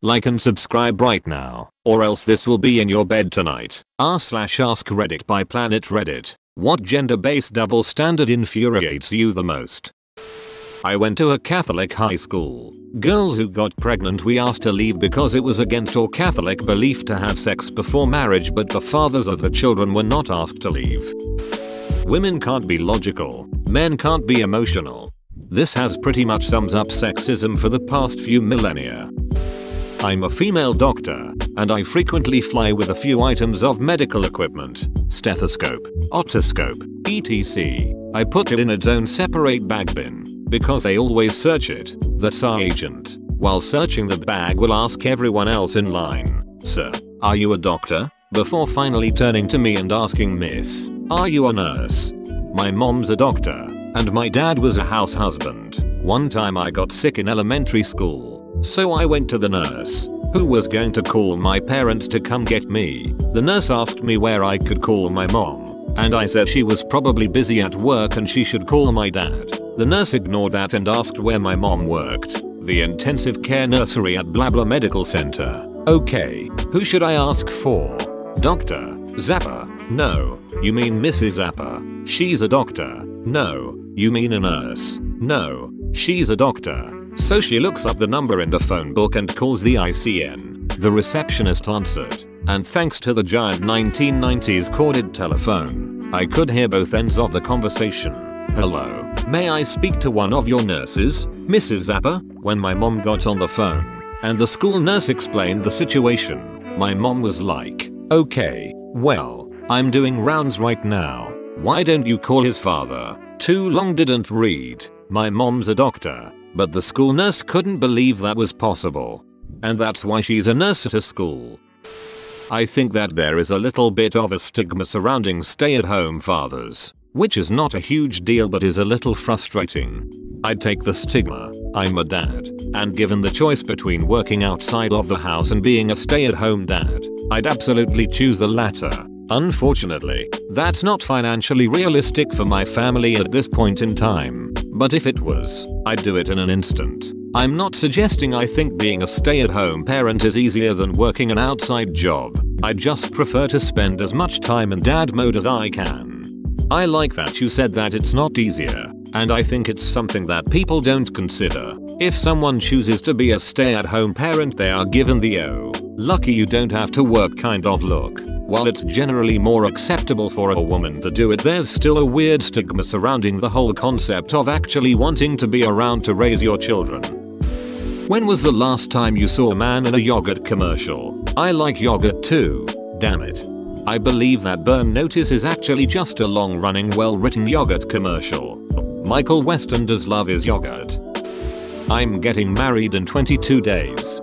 Like and subscribe right now, or else this will be in your bed tonight. r/AskReddit by Planet Reddit. What gender-based double standard infuriates you the most? I went to a Catholic high school. Girls who got pregnant we asked to leave because it was against our Catholic belief to have sex before marriage, but the fathers of the children were not asked to leave. Women can't be logical. Men can't be emotional. This has pretty much sums up sexism for the past few millennia. I'm a female doctor, and I frequently fly with a few items of medical equipment, stethoscope, otoscope, etc. I put it in its own separate bag bin, because they always search it. That's our agent. While searching the bag will ask everyone else in line, "Sir, are you a doctor?" before finally turning to me and asking, "Miss, are you a nurse?" My mom's a doctor, and my dad was a house husband. One time I got sick in elementary school. So I went to the nurse, who was going to call my parents to come get me. The nurse asked me where I could call my mom, and I said she was probably busy at work and she should call my dad. The nurse ignored that and asked where my mom worked. The intensive care nursery at blah blah medical center. Okay, who should I ask for? Dr. Zappa? No, you mean Mrs. Zappa. She's a doctor. No, you mean a nurse. No, she's a doctor. So she looks up the number in the phone book and calls the ICN. The receptionist answered, and thanks to the giant 1990s corded telephone, I could hear both ends of the conversation. "Hello, may I speak to one of your nurses, Mrs. Zappa?" When my mom got on the phone, and the school nurse explained the situation, my mom was like, "Okay, well, I'm doing rounds right now. Why don't you call his father?" Too long didn't read. My mom's a doctor. But the school nurse couldn't believe that was possible. And that's why she's a nurse at a school. I think that there is a little bit of a stigma surrounding stay-at-home fathers, which is not a huge deal but is a little frustrating. I'd take the stigma. I'm a dad, and given the choice between working outside of the house and being a stay-at-home dad, I'd absolutely choose the latter. Unfortunately, that's not financially realistic for my family at this point in time, but if it was, I'd do it in an instant. I'm not suggesting I think being a stay-at-home parent is easier than working an outside job. I just prefer to spend as much time in dad mode as I can. I like that you said that it's not easier, and I think it's something that people don't consider. If someone chooses to be a stay-at-home parent, they are given the "oh, lucky you don't have to work" kind of look. While it's generally more acceptable for a woman to do it, there's still a weird stigma surrounding the whole concept of actually wanting to be around to raise your children. When was the last time you saw a man in a yogurt commercial? I like yogurt too, damn it. I believe that Burn Notice is actually just a long-running, well-written yogurt commercial. Michael Weston does love his yogurt. I'm getting married in 22 days.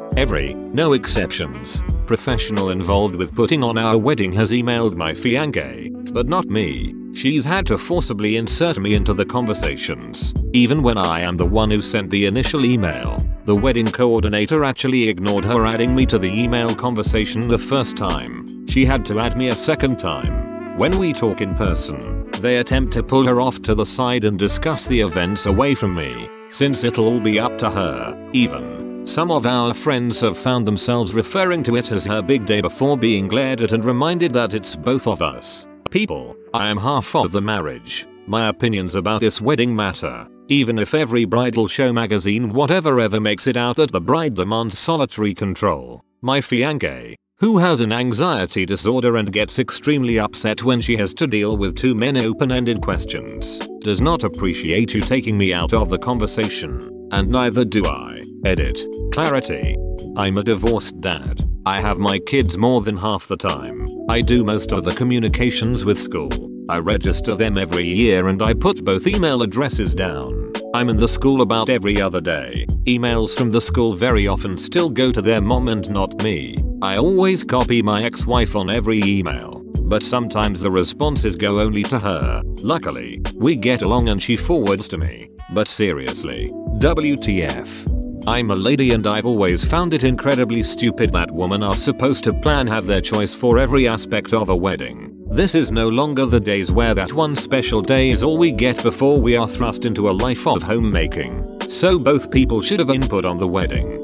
No exceptions, professional involved with putting on our wedding has emailed my fiancé, but not me. She's had to forcibly insert me into the conversations, even when I am the one who sent the initial email. The wedding coordinator actually ignored her adding me to the email conversation the first time. She had to add me a second time. When we talk in person, they attempt to pull her off to the side and discuss the events away from me, since it'll all be up to her. Even some of our friends have found themselves referring to it as her big day before being glared at and reminded that it's both of us. People, I am half of the marriage. My opinions about this wedding matter, even if every bridal show magazine whatever ever makes it out that the bride demands solitary control. My fiancé, who has an anxiety disorder and gets extremely upset when she has to deal with too many open-ended questions, does not appreciate you taking me out of the conversation, and neither do I. Edit. Clarity. I'm a divorced dad. I have my kids more than half the time. I do most of the communications with school. I register them every year and I put both email addresses down. I'm in the school about every other day. Emails from the school very often still go to their mom and not me. I always copy my ex-wife on every email, but sometimes the responses go only to her. Luckily, we get along and she forwards to me. But seriously, WTF? I'm a lady and I've always found it incredibly stupid that women are supposed to have their choice for every aspect of a wedding. This is no longer the days where that one special day is all we get before we are thrust into a life of homemaking. So both people should have input on the wedding.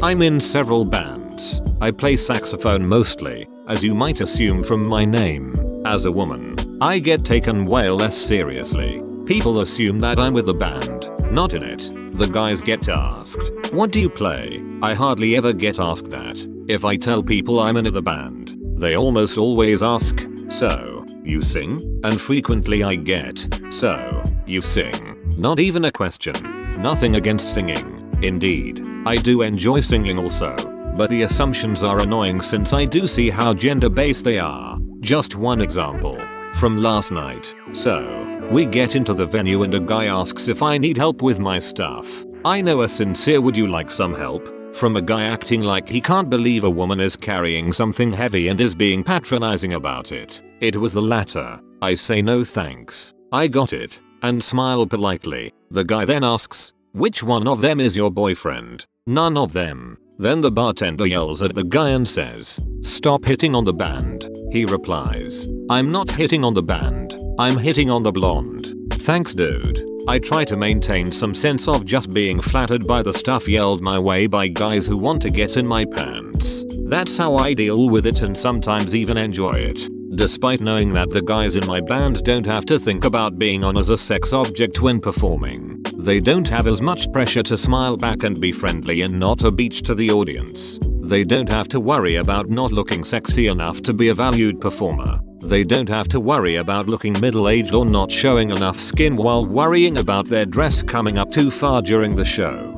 I'm in several bands. I play saxophone mostly, as you might assume from my name. As a woman, I get taken way less seriously. People assume that I'm with a band, not in it. The guys get asked, "What do you play?" I hardly ever get asked that. If I tell people I'm in the band, they almost always ask, "So, you sing?" And frequently I get, "So, you sing?" Not even a question. Nothing against singing. Indeed, I do enjoy singing also, but the assumptions are annoying since I do see how gender-based they are. Just one example from last night. So, we get into the venue and a guy asks if I need help with my stuff. I know a sincere "would you like some help?" from a guy acting like he can't believe a woman is carrying something heavy and is being patronizing about it. It was the latter. I say no thanks. I got it, and smile politely. The guy then asks, "Which one of them is your boyfriend?" "None of them." Then the bartender yells at the guy and says, "Stop hitting on the band." He replies, "I'm not hitting on the band. I'm hitting on the blonde." Thanks dude. I try to maintain some sense of just being flattered by the stuff yelled my way by guys who want to get in my pants. That's how I deal with it and sometimes even enjoy it. Despite knowing that the guys in my band don't have to think about being on as a sex object when performing. They don't have as much pressure to smile back and be friendly and not a beach to the audience. They don't have to worry about not looking sexy enough to be a valued performer. They don't have to worry about looking middle-aged or not showing enough skin while worrying about their dress coming up too far during the show.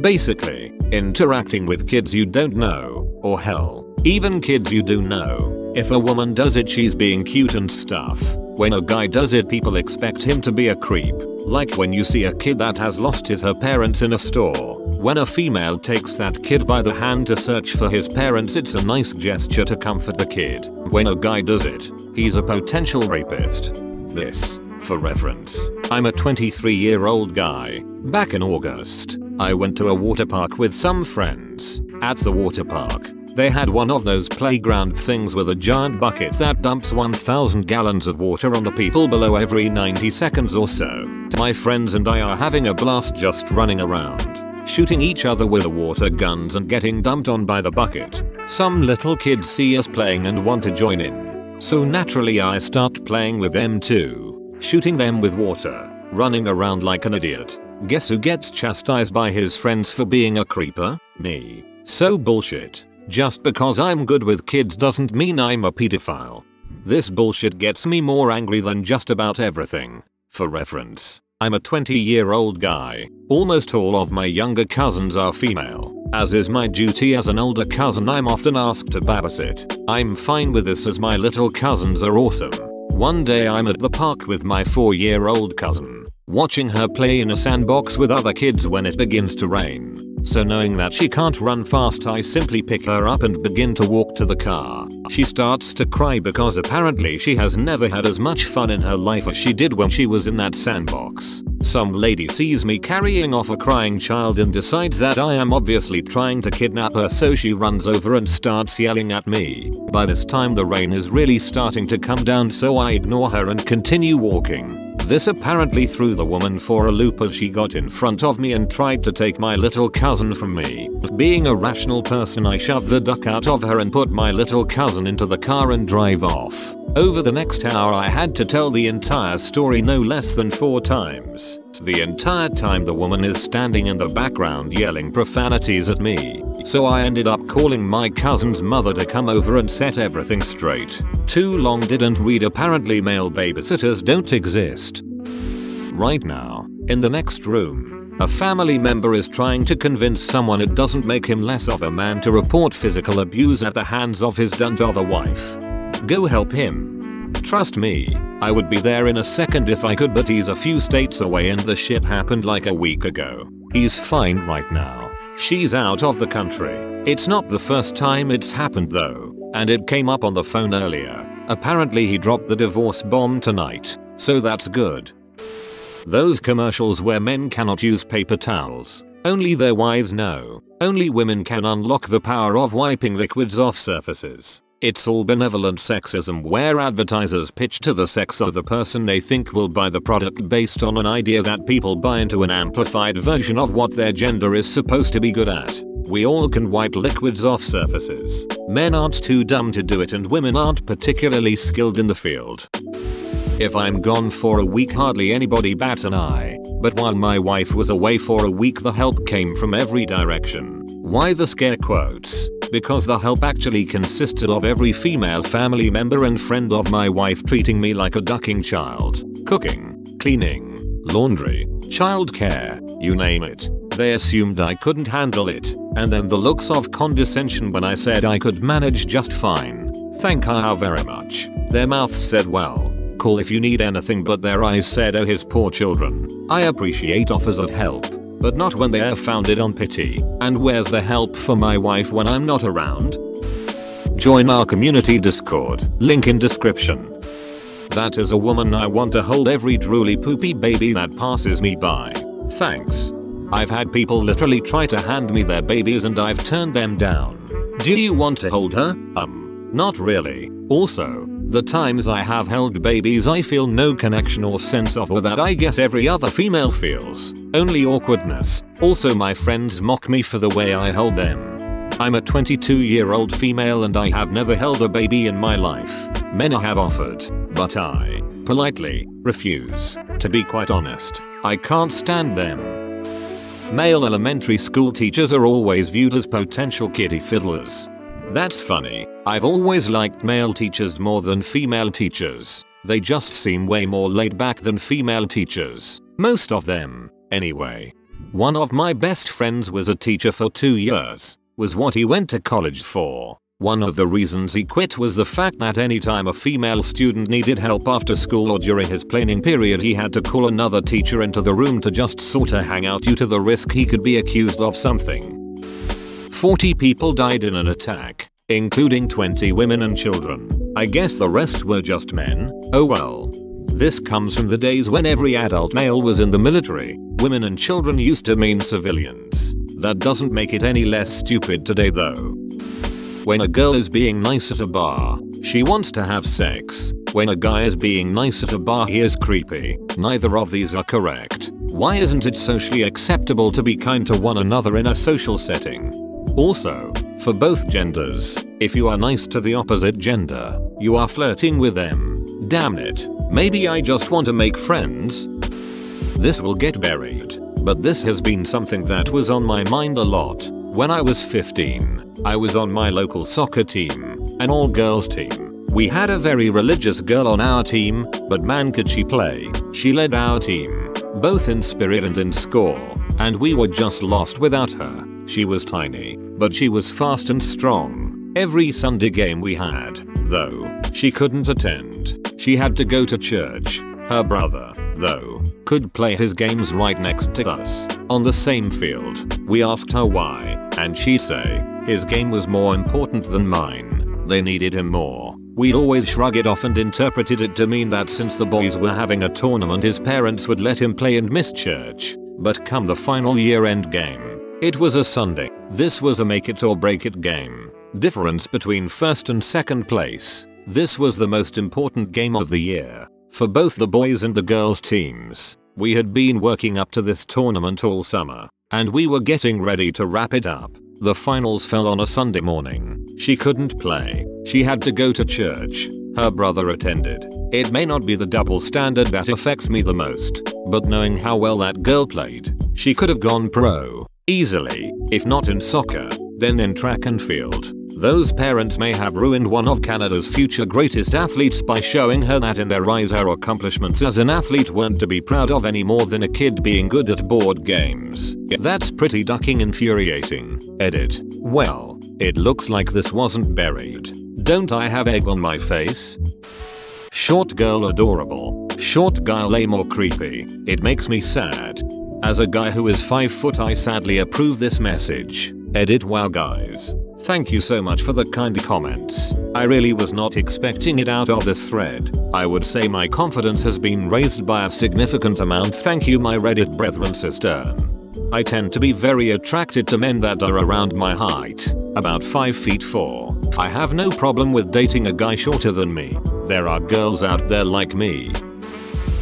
Basically, interacting with kids you don't know, or hell, even kids you do know. If a woman does it, she's being cute and stuff. When a guy does it, people expect him to be a creep. Like when you see a kid that has lost her parents in a store. When a female takes that kid by the hand to search for his parents, it's a nice gesture to comfort the kid. When a guy does it, he's a potential rapist. This, for reference, I'm a 23-year-old guy. Back in August, I went to a water park with some friends. At the water park, they had one of those playground things with a giant bucket that dumps 1,000 gallons of water on the people below every 90 seconds or so. My friends and I are having a blast just running around, shooting each other with the water guns and getting dumped on by the bucket. Some little kids see us playing and want to join in. So naturally I start playing with them too, shooting them with water, running around like an idiot. Guess who gets chastised by his friends for being a creeper? Me. So bullshit. Just because I'm good with kids doesn't mean I'm a pedophile. This bullshit gets me more angry than just about everything. For reference, I'm a 20-year-old guy. Almost all of my younger cousins are female. As is my duty as an older cousin, I'm often asked to babysit. I'm fine with this as my little cousins are awesome. One day I'm at the park with my 4-year-old cousin, watching her play in a sandbox with other kids when it begins to rain. So knowing that she can't run fast, I simply pick her up and begin to walk to the car. She starts to cry because apparently she has never had as much fun in her life as she did when she was in that sandbox. Some lady sees me carrying off a crying child and decides that I am obviously trying to kidnap her, so she runs over and starts yelling at me. By this time the rain is really starting to come down, so I ignore her and continue walking. This apparently threw the woman for a loop as she got in front of me and tried to take my little cousin from me. Being a rational person, I shoved the duck out of her and put my little cousin into the car and drive off. Over the next hour I had to tell the entire story no less than 4 times. The entire time the woman is standing in the background yelling profanities at me. So I ended up calling my cousin's mother to come over and set everything straight. Too long didn't read. Apparently male babysitters don't exist. Right now, in the next room, a family member is trying to convince someone it doesn't make him less of a man to report physical abuse at the hands of his dunt of a wife. Go help him. Trust me, I would be there in a second if I could, but he's a few states away and the shit happened like a week ago. He's fine right now. She's out of the country. It's not the first time it's happened though, and it came up on the phone earlier. Apparently he dropped the divorce bomb tonight, so that's good. Those commercials where men cannot use paper towels. Only their wives know. Only women can unlock the power of wiping liquids off surfaces. It's all benevolent sexism where advertisers pitch to the sex of the person they think will buy the product based on an idea that people buy into an amplified version of what their gender is supposed to be good at. We all can wipe liquids off surfaces. Men aren't too dumb to do it and women aren't particularly skilled in the field. If I'm gone for a week hardly anybody bats an eye, but while my wife was away for a week the help came from every direction. Why the scare quotes? Because the help actually consisted of every female family member and friend of my wife treating me like a ducking child. Cooking, cleaning, laundry, childcare, you name it. They assumed I couldn't handle it, and then the looks of condescension when I said I could manage just fine. Thank you very much. Their mouths said well, cool if you need anything, but their eyes said oh his poor children. I appreciate offers of help, but not when they are founded on pity. And where's the help for my wife when I'm not around? Join our community Discord, link in description. That is a woman I want to hold every drooly poopy baby that passes me by. Thanks. I've had people literally try to hand me their babies and I've turned them down. Do you want to hold her? Not really. Also, the times I have held babies I feel no connection or sense of, or that I guess every other female feels. Only awkwardness. Also my friends mock me for the way I hold them. I'm a 22-year-old female and I have never held a baby in my life. Men have offered, but I politely refuse. To be quite honest, I can't stand them. Male elementary school teachers are always viewed as potential kiddie fiddlers. That's funny. I've always liked male teachers more than female teachers. They just seem way more laid back than female teachers. Most of them, anyway. One of my best friends was a teacher for 2 years. Was what he went to college for. One of the reasons he quit was the fact that anytime a female student needed help after school or during his planing period he had to call another teacher into the room to just sorta hang out due to the risk he could be accused of something. 40 people died in an attack, including 20 women and children. I guess the rest were just men. Oh well. This comes from the days when every adult male was in the military. Women and children used to mean civilians. That doesn't make it any less stupid today though. When a girl is being nice at a bar, she wants to have sex. When a guy is being nice at a bar he is creepy. Neither of these are correct. Why isn't it socially acceptable to be kind to one another in a social setting? Also, for both genders, if you are nice to the opposite gender, you are flirting with them. Damn it. Maybe I just want to make friends. This will get buried, but this has been something that was on my mind a lot. When I was 15, I was on my local soccer team, an all-girls team. We had a very religious girl on our team, but man could she play. She led our team, both in spirit and in score, and we were just lost without her. She was tiny, but she was fast and strong. Every Sunday game we had, though, she couldn't attend. She had to go to church. Her brother, though, could play his games right next to us, on the same field. We asked her why, and she'd say, his game was more important than mine. They needed him more. We'd always shrug it off and interpreted it to mean that since the boys were having a tournament his parents would let him play and miss church. But come the final year-end game, it was a Sunday. This was a make it or break it game. Difference between first and second place. This was the most important game of the year. For both the boys and the girls teams. We had been working up to this tournament all summer, and we were getting ready to wrap it up. The finals fell on a Sunday morning. She couldn't play. She had to go to church. Her brother attended. It may not be the double standard that affects me the most, but knowing how well that girl played, she could have gone pro. Easily, if not in soccer, then in track and field. Those parents may have ruined one of Canada's future greatest athletes by showing her that in their eyes her accomplishments as an athlete weren't to be proud of any more than a kid being good at board games. That's pretty ducking infuriating. Edit. Well, it looks like this wasn't buried. Don't I have egg on my face? Short girl adorable. Short guy lame or creepy. It makes me sad. As a guy who is 5 foot I sadly approve this message. Edit. Wow guys. Thank you so much for the kind comments. I really was not expecting it out of this thread. I would say my confidence has been raised by a significant amount. Thank you my Reddit brethren sister. I tend to be very attracted to men that are around my height, about 5 feet 4. I have no problem with dating a guy shorter than me. There are girls out there like me.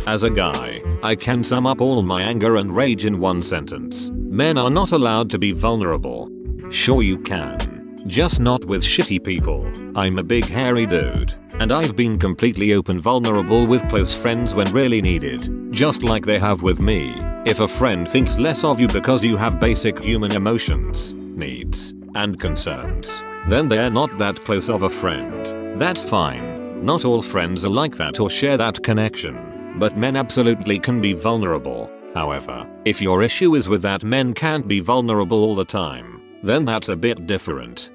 As a guy, I can sum up all my anger and rage in one sentence. Men are not allowed to be vulnerable. Sure you can. Just not with shitty people. I'm a big hairy dude, and I've been completely open vulnerable with close friends when really needed. Just like they have with me. If a friend thinks less of you because you have basic human emotions, needs, and concerns, then they're not that close of a friend. That's fine. Not all friends are like that or share that connection. But men absolutely can be vulnerable. However, if your issue is with that men can't be vulnerable all the time, then that's a bit different.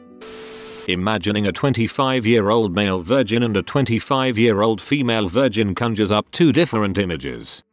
Imagining a 25-year-old male virgin and a 25-year-old female virgin conjures up two different images.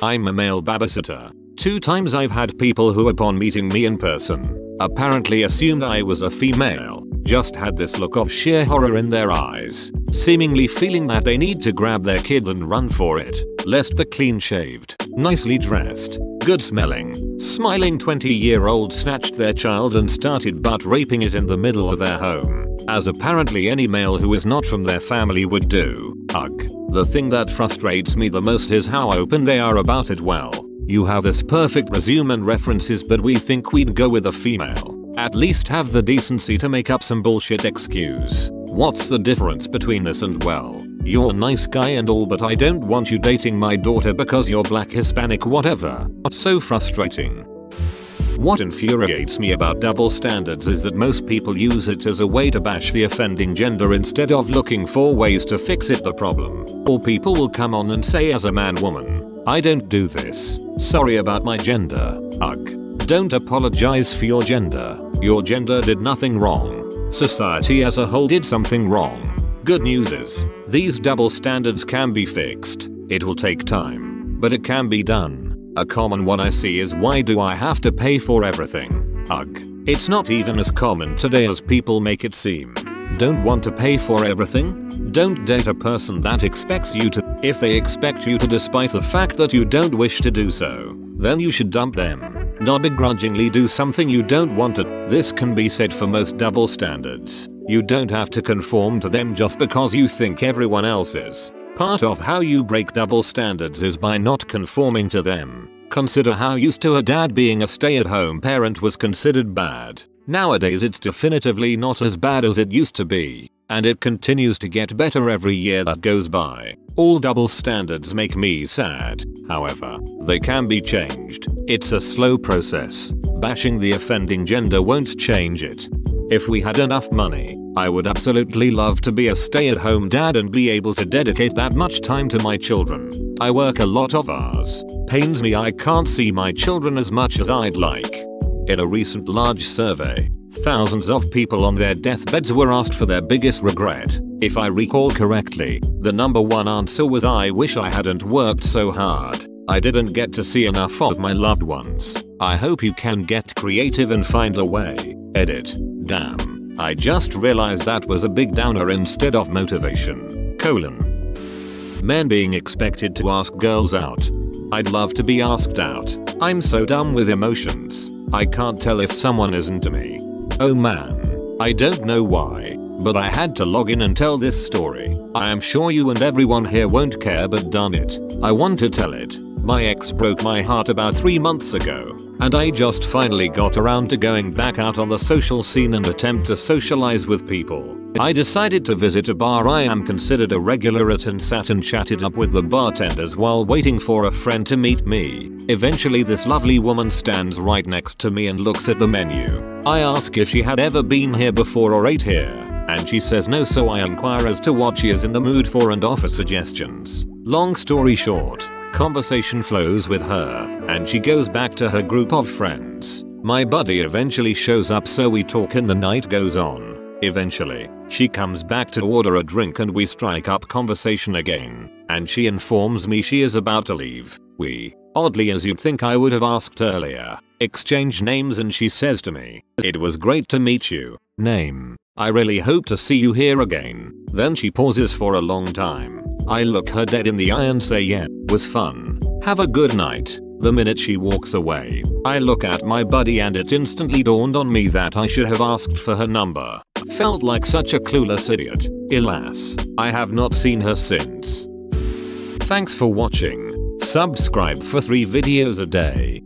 I'm a male babysitter. 2 times I've had people who upon meeting me in person, apparently assumed I was a female, just had this look of sheer horror in their eyes, seemingly feeling that they need to grab their kid and run for it, lest the clean-shaved, nicely dressed, good-smelling, smiling 20-year-old snatched their child and started butt-raping it in the middle of their home, as apparently any male who is not from their family would do. Ugh. The thing that frustrates me the most is how open they are about it. Well, you have this perfect resume and references, but we think we'd go with a female. At least have the decency to make up some bullshit excuse. What's the difference between us and, well, you're a nice guy and all, but I don't want you dating my daughter because you're black, Hispanic, whatever. So frustrating. What infuriates me about double standards is that most people use it as a way to bash the offending gender instead of looking for ways to fix the problem. Or people will come on and say, as a man, woman, I don't do this. Sorry about my gender. Ugh. Don't apologize for your gender. Your gender did nothing wrong. Society as a whole did something wrong. Good news is, these double standards can be fixed. It will take time, but it can be done. A common one I see is, why do I have to pay for everything? Ugh. It's not even as common today as people make it seem. Don't want to pay for everything? Don't date a person that expects you to. If they expect you to despite the fact that you don't wish to do so, then you should dump them. Not begrudgingly do something you don't want to. This can be said for most double standards. You don't have to conform to them just because you think everyone else is. Part of how you break double standards is by not conforming to them. Consider how used to a dad being a stay-at-home parent was considered bad. Nowadays it's definitively not as bad as it used to be, and it continues to get better every year that goes by. All double standards make me sad. However, they can be changed. It's a slow process. Bashing the offending gender won't change it. If we had enough money, I would absolutely love to be a stay-at-home dad and be able to dedicate that much time to my children. I work a lot of hours. Pains me I can't see my children as much as I'd like. In a recent large survey, thousands of people on their deathbeds were asked for their biggest regret. If I recall correctly, the number one answer was, I wish I hadn't worked so hard. I didn't get to see enough of my loved ones. I hope you can get creative and find a way. Edit. Damn. I just realized that was a big downer instead of motivation. Men being expected to ask girls out. I'd love to be asked out. I'm so dumb with emotions. I can't tell if someone is into me. Oh man. I don't know why, but I had to log in and tell this story. I am sure you and everyone here won't care, but darn it, I want to tell it. My ex broke my heart about 3 months ago, and I just finally got around to going back out on the social scene and attempt to socialize with people. I decided to visit a bar I am considered a regular at and sat and chatted up with the bartenders while waiting for a friend to meet me. Eventually this lovely woman stands right next to me and looks at the menu. I ask if she had ever been here before or ate here, and she says no, so I inquire as to what she is in the mood for and offer suggestions. Long story short, conversation flows with her, and she goes back to her group of friends. My buddy eventually shows up, so we talk and the night goes on. Eventually, she comes back to order a drink and we strike up conversation again, and she informs me she is about to leave. We, oddly as you'd think I would have asked earlier, exchange names and she says to me, "It was great to meet you. Name. I really hope to see you here again." Then she pauses for a long time. I look her dead in the eye and say, "Yeah, was fun. Have a good night." The minute she walks away, I look at my buddy and it instantly dawned on me that I should have asked for her number. Felt like such a clueless idiot. Alas, I have not seen her since. Thanks for watching. Subscribe for 3 videos a day.